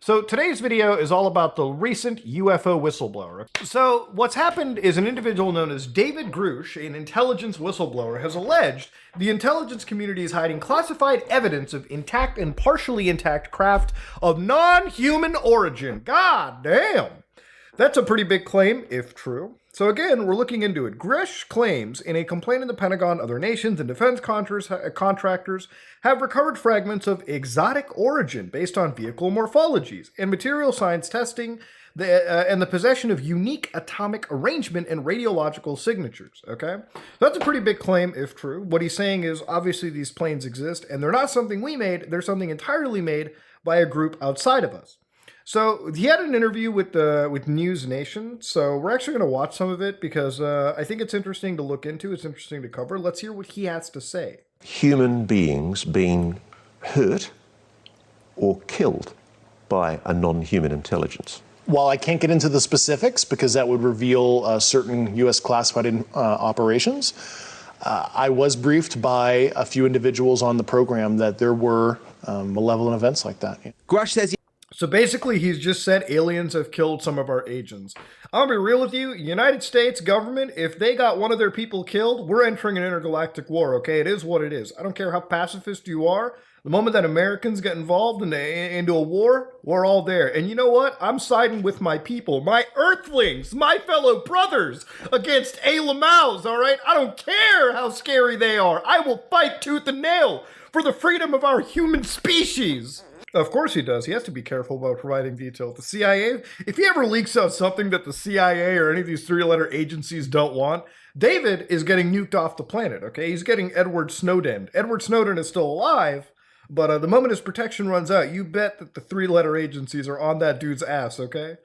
So today's video is all about the recent UFO whistleblower. So what's happened is an individual known as David Grush, an intelligence whistleblower, has alleged the intelligence community is hiding classified evidence of intact and partially intact craft of non-human origin. God damn! That's a pretty big claim, if true. So again, we're looking into it. Grush claims in a complaint in the Pentagon, other nations and defense contractors have recovered fragments of exotic origin based on vehicle morphologies and material science testing and the possession of unique atomic arrangement and radiological signatures, okay? That's a pretty big claim, if true. What he's saying is, obviously these planes exist, and they're not something we made, they're something entirely made by a group outside of us. So he had an interview with News Nation, so we're actually going to watch some of it because I think it's interesting to look into, it's interesting to cover. Let's hear what he has to say. Human beings being hurt or killed by a non-human intelligence. While I can't get into the specifics because that would reveal certain U.S. classified operations, I was briefed by a few individuals on the program that there were malevolent events like that. Grush says So basically, he's just said aliens have killed some of our agents. I'm gonna be real with you, United States government, if they got one of their people killed, we're entering an intergalactic war, okay? It is what it is. I don't care how pacifist you are. The moment that Americans get involved into a war, we're all there. And you know what? I'm siding with my people, my earthlings, my fellow brothers against Alamaus, all right? I don't care how scary they are. I will fight tooth and nail for the freedom of our human species. Of course he does. He has to be careful about providing detail. The CIA, if he ever leaks out something that the CIA or any of these three-letter agencies don't want, David is getting nuked off the planet, okay? He's getting Edward Snowden. Edward Snowden is still alive, but the moment his protection runs out, you bet that the three-letter agencies are on that dude's ass, okay?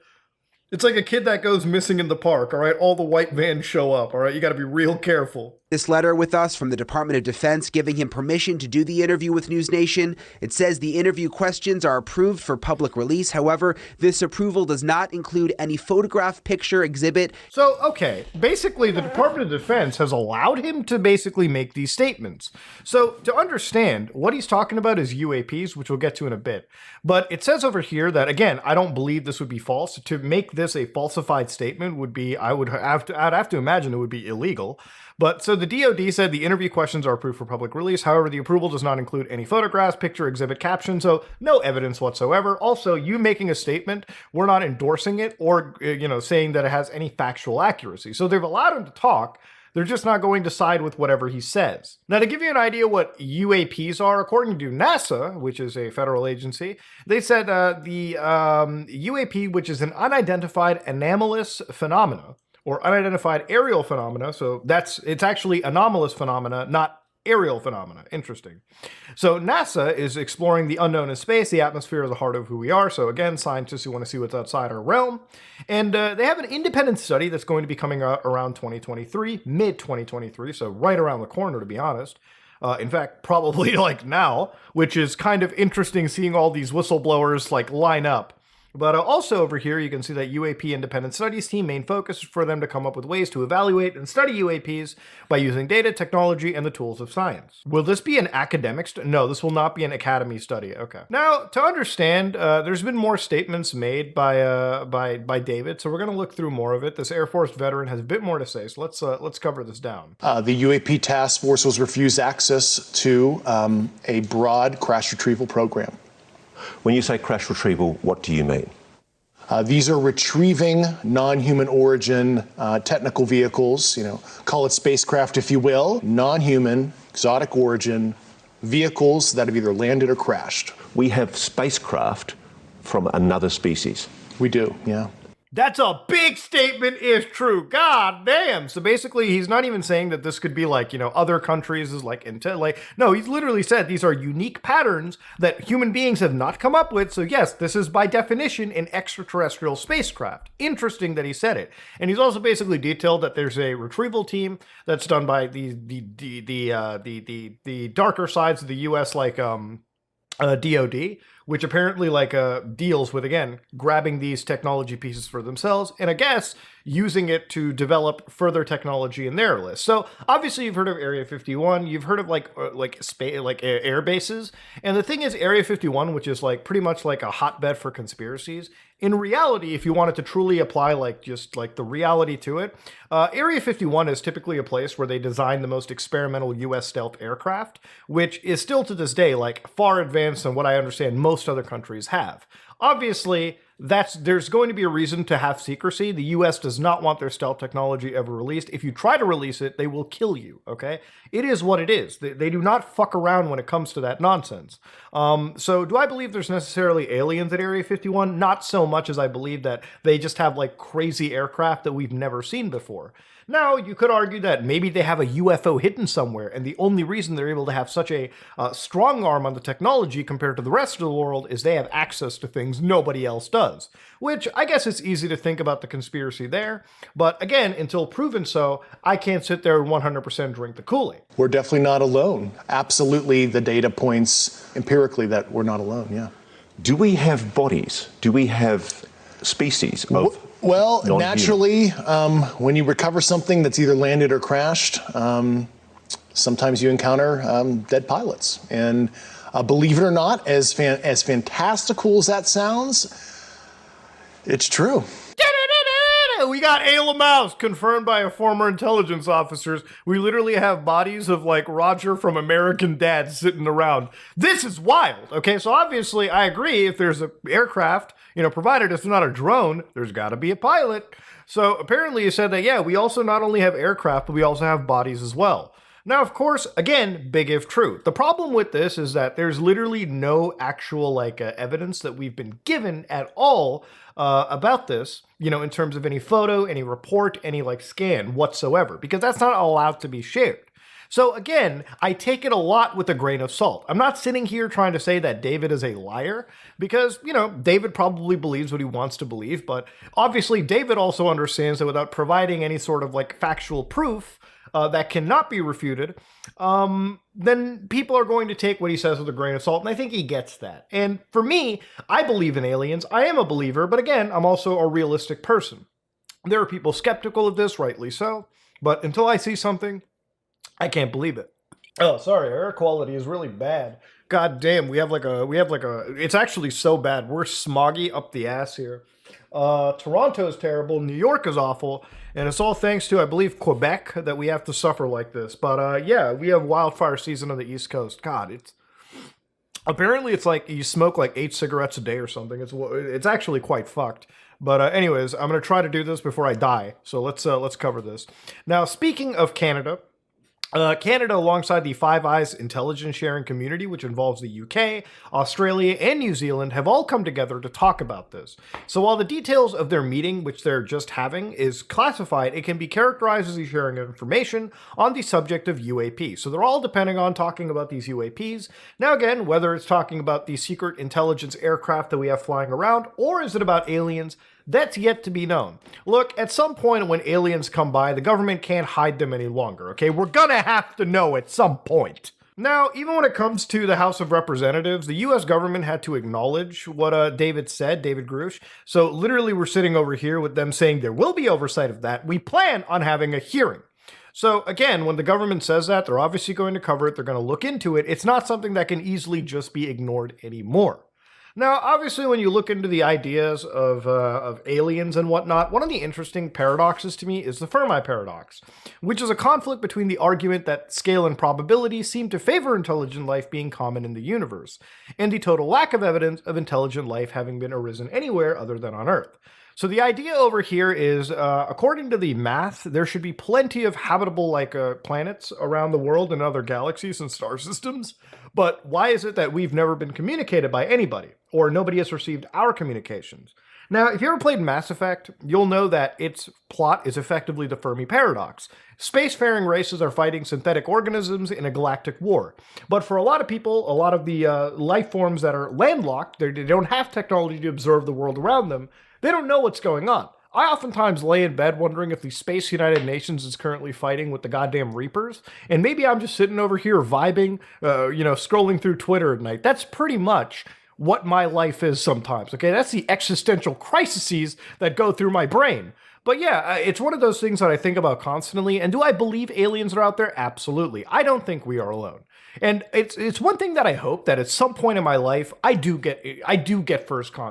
It's like a kid that goes missing in the park, all right? All the white vans show up, all right? You got to be real careful. this letter with us from the Department of Defense giving him permission to do the interview with News Nation. It says the interview questions are approved for public release. However, this approval does not include any photograph, picture, exhibit. So, okay, basically the Department of Defense has allowed him to basically make these statements. So, to understand, what he's talking about is UAPs, which we'll get to in a bit. But it says over here that, again, I don't believe this would be false. To make this a falsified statement would be, I'd have to imagine it would be illegal. But so the DoD said the interview questions are approved for public release. However, the approval does not include any photographs, picture, exhibit, caption, so no evidence whatsoever. Also, you making a statement, we're not endorsing it or, saying that it has any factual accuracy. So they've allowed him to talk. They're just not going to side with whatever he says. Now, to give you an idea what UAPs are, according to NASA, which is a federal agency, they said the UAP, which is an unidentified anomalous phenomena, or unidentified aerial phenomena. So it's actually anomalous phenomena, not aerial phenomena. Interesting. So NASA is exploring the unknown in space. The atmosphere is the heart of who we are. So again, scientists who want to see what's outside our realm. And they have an independent study that's going to be coming out around 2023, mid-2023. So right around the corner, to be honest. In fact, probably like now, which is kind of interesting seeing all these whistleblowers like line up. But also over here, you can see that UAP Independent Studies team main focus is for them to come up with ways to evaluate and study UAPs by using data, technology, and the tools of science. Will this be an academic study? No, this will not be an academy study. Okay. Now, to understand, there's been more statements made by David, so we're going to look through more of it. This Air Force veteran has a bit more to say, so let's cover this down. The UAP task force was refused access to a broad crash retrieval program. When you say crash retrieval, what do you mean? These are retrieving non-human origin technical vehicles, call it spacecraft if you will, non-human, exotic origin vehicles that have either landed or crashed. We have spacecraft from another species. We do, yeah. That's a big statement if true. God damn. So basically, he's not even saying that this could be like, other countries is like intel. No, he's literally said these are unique patterns that human beings have not come up with. So yes, this is by definition an extraterrestrial spacecraft. Interesting that he said it. And he's also basically detailed that there's a retrieval team that's done by the darker sides of the US, like DoD, which apparently deals with, again, grabbing these technology pieces for themselves and I guess using it to develop further technology in their list. So obviously you've heard of Area 51, you've heard of air bases, and the thing is Area 51, which is pretty much like a hotbed for conspiracies. In reality, if you wanted to truly apply the reality to it, Area 51 is typically a place where they design the most experimental U.S. stealth aircraft, which is still to this day far advanced than what I understand most other countries have. Obviously, there's going to be a reason to have secrecy. The U.S. does not want their stealth technology ever released. If you try to release it, they will kill you, okay? It is what it is. They do not fuck around when it comes to that nonsense. So do I believe there's necessarily aliens at Area 51? Not so much as I believe that they just have crazy aircraft that we've never seen before. Now, you could argue that maybe they have a UFO hidden somewhere, and the only reason they're able to have such a strong arm on the technology compared to the rest of the world is they have access to things nobody else does. Which, I guess it's easy to think about the conspiracy there, but again, until proven so, I can't sit there and 100% drink the Kool-Aid. We're definitely not alone. Absolutely, the data points empirically that we're not alone, yeah. Do we have bodies? Do we have species of Well, non-human? naturally, when you recover something that's either landed or crashed, sometimes you encounter dead pilots. And believe it or not, as fantastical as that sounds, it's true. We got Ayla Mouse confirmed by a former intelligence officers. We literally have bodies of Roger from American Dad sitting around. This is wild. Okay, so obviously I agree if there's an aircraft, provided it's not a drone, there's got to be a pilot. So apparently you said that, yeah, we also not only have aircraft, but we also have bodies as well. Now, of course, again, big if true. The problem with this is that there's literally no actual evidence that we've been given at all about this, in terms of any photo, any report, any scan whatsoever, because that's not allowed to be shared. So again, I take it a lot with a grain of salt. I'm not sitting here trying to say that David is a liar, because, David probably believes what he wants to believe, but obviously David also understands that without providing any sort of factual proof, that cannot be refuted, then people are going to take what he says with a grain of salt, and I think he gets that. And for me, I believe in aliens. I am a believer, but again, I'm also a realistic person. There are people skeptical of this, rightly so, but until I see something, I can't believe it. Oh, sorry, our air quality is really bad. God damn, it's actually so bad. We're smoggy up the ass here. Toronto's terrible, New York is awful, and it's all thanks to, I believe, Quebec that we have to suffer like this. But yeah, we have wildfire season on the East Coast. God, apparently it's you smoke 8 cigarettes a day or something. It's actually quite fucked. But anyways, I'm gonna try to do this before I die. So let's cover this. Now, speaking of Canada. Canada, alongside the Five Eyes intelligence sharing community, which involves the UK, Australia, and New Zealand, have all come together to talk about this. So while the details of their meeting, which they're just having, is classified, it can be characterized as the sharing of information on the subject of UAP. So they're all depending on talking about these UAPs. Now again, whether it's talking about the secret intelligence aircraft that we have flying around, or is it about aliens, that's yet to be known. Look, at some point when aliens come by, the government can't hide them any longer, okay? We're gonna have to know at some point. Now, even when it comes to the House of Representatives, the US government had to acknowledge what David said, David Grush. So literally we're sitting over here with them saying there will be oversight of that. We plan on having a hearing. So again, when the government says that, they're obviously going to cover it. They're going to look into it. It's not something that can easily just be ignored anymore. Now, obviously, when you look into the ideas of aliens and whatnot, one of the interesting paradoxes to me is the Fermi paradox, which is a conflict between the argument that scale and probability seem to favor intelligent life being common in the universe, and the total lack of evidence of intelligent life having been arisen anywhere other than on Earth. So the idea over here is, according to the math, there should be plenty of habitable planets around the world and other galaxies and star systems. But why is it that we've never been communicated by anybody, or nobody has received our communications? Now, if you ever played Mass Effect, you'll know that its plot is effectively the Fermi paradox. Spacefaring races are fighting synthetic organisms in a galactic war. But for a lot of people, a lot of the life forms that are landlocked, they don't have technology to observe the world around them, they don't know what's going on. I oftentimes lay in bed wondering if the Space United Nations is currently fighting with the goddamn Reapers, and maybe I'm just sitting over here vibing, scrolling through Twitter at night. That's pretty much what my life is sometimes. Okay, that's the existential crises that go through my brain. But yeah, it's one of those things that I think about constantly. And do I believe aliens are out there? Absolutely. I don't think we are alone. And it's one thing that I hope that at some point in my life I do get first contact.